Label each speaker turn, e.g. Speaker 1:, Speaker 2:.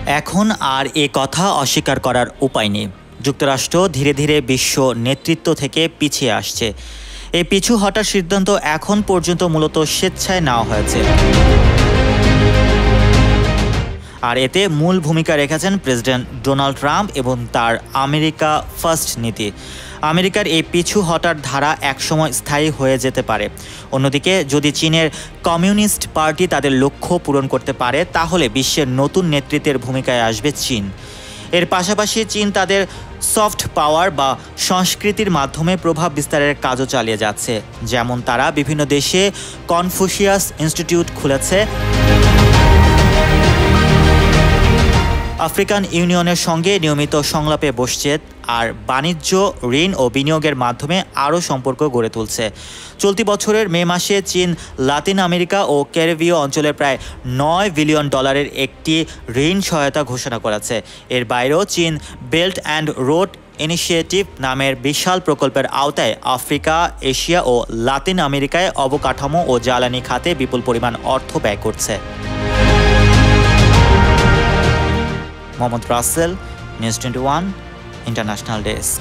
Speaker 1: এখন আর এ কথা অস্বীকার করার উপায় নেই। যুক্তরাষ্ট্র ধীরে ধীরে বিশ্ব নেতৃত্ব থেকে পিছিয়ে আসছে। এই পিছু হটার সিদ্ধান্ত এখন পর্যন্ত মূলত স্বেচ্ছায় নেওয়া হয়েছে, আর এতে মূল ভূমিকা রেখেছেন প্রেসিডেন্ট ডোনাল্ড ট্রাম্প এবং তার আমেরিকা ফার্স্ট নীতি। আমেরিকার এই পিছু হটার ধারা একসময় স্থায়ী হয়ে যেতে পারে। অন্যদিকে যদি চীনের কমিউনিস্ট পার্টি তাদের লক্ষ্য পূরণ করতে পারে, তাহলে বিশ্বের নতুন নেতৃত্বের ভূমিকায় আসবে চীন। এর পাশাপাশি চীন তাদের সফট পাওয়ার বা সংস্কৃতির মাধ্যমে প্রভাব বিস্তারের কাজও চালিয়ে যাচ্ছে। যেমন তারা বিভিন্ন দেশে কনফুসিয়াস ইনস্টিটিউট খুলেছে, আফ্রিকান ইউনিয়নের সঙ্গে নিয়মিত সংলাপে বসছে, আর বাণিজ্য, ঋণ ও বিনিয়োগের মাধ্যমে আরও সম্পর্ক গড়ে তুলছে। চলতি বছরের মে মাসে চীন লাতিন আমেরিকা ও ক্যারিবীয় অঞ্চলের প্রায় $9 বিলিয়ন একটি ঋণ সহায়তা ঘোষণা করেছে। এর বাইরেও চীন বেল্ট অ্যান্ড রোড ইনিশিয়েটিভ নামের বিশাল প্রকল্পের আওতায় আফ্রিকা, এশিয়া ও লাতিন আমেরিকায় অবকাঠামো ও জ্বালানি খাতে বিপুল পরিমাণ অর্থ ব্যয় করছে। Mohammad Russell, news 21 international desk.